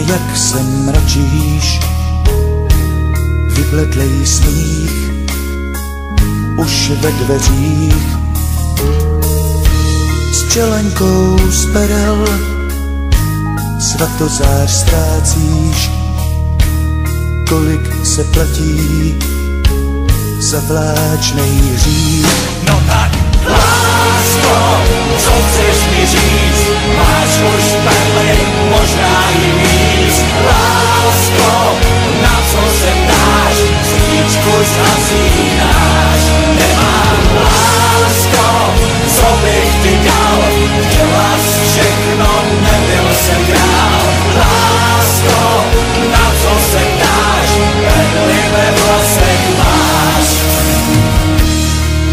Jak se mračíš, vypletlej smích už ve dveřích. S čelenkou z perel svatozář ztrácíš, kolik se platí za vláčnej hřích. No tak, lásko, co chceš mi říct? Máš už perly, možná i víc. Lásko, na co se ptáš? Svíčku zhasínáš. Nemám, lásko, co bych ti dal? Chtěla jsi všechno, nebyl jsem král. Lásko, na co se ptáš? Perly ve vlasech máš.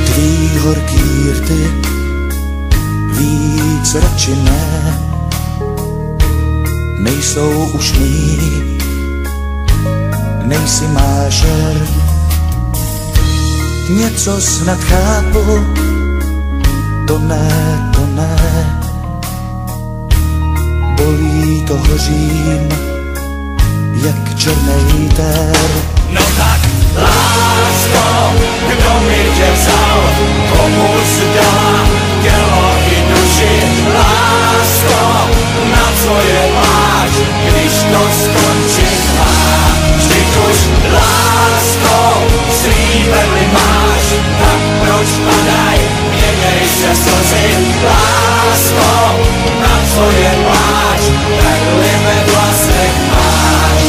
Tvý horký rty víc radši ne, nejsou už mý, nejsi mášer. Něco snad chápu, to ne, bolí to, hořím jak černej tér. No tak, lásko, kdo mi tě vzal, komu jsi dala tělo i duši? Lásko, na co je pláč, když to skončit má? Vždyť už, lásko, slíbili máš, tak proč padaj, měnej se slzy? Lásko, na co je pláč, perly ve vlasech máš.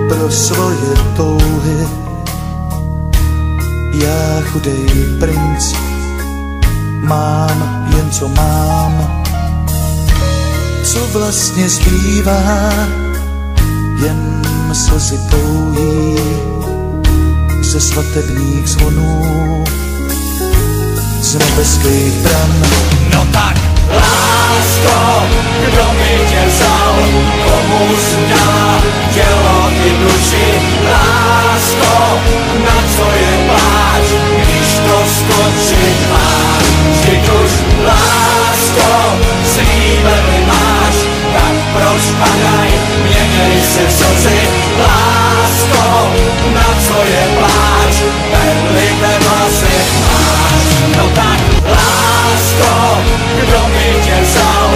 Pro svoje touhy já chudej princ mám jen co mám. Co vlastně zbývá, jen slzy pouhý ze svatebních zvonů, z nebeských bran. No tak, lásko, kdo mi tě vzal, komu jsi dala tělo i duši? Lásko, na co je pláč, když to skončit má? Vždyť už, lásko, slíbili máš, tak proč padaj, měnej se slzy? Lásko, na co je pláč, perly ve vlasech máš. No tak, lásko, kdo mi tě vzal,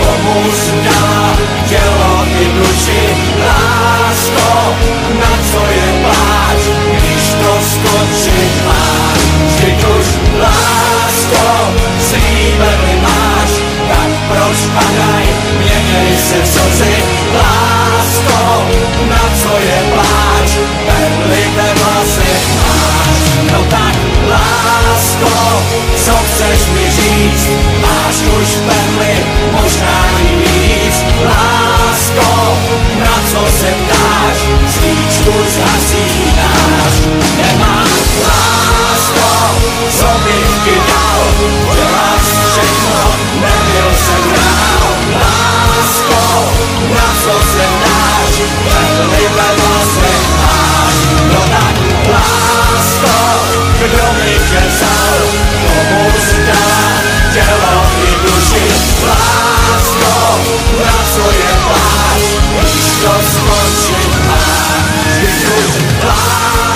komu jsi dala tělo i duši? Lásko, na co je pláč, když to skončit má? Vždyť už, lásko, slíbili máš, tak proč padaj, měnej se slzy? Lásko, na co je pláč, perly ve vlasech máš. No tak, lásko, Lásko,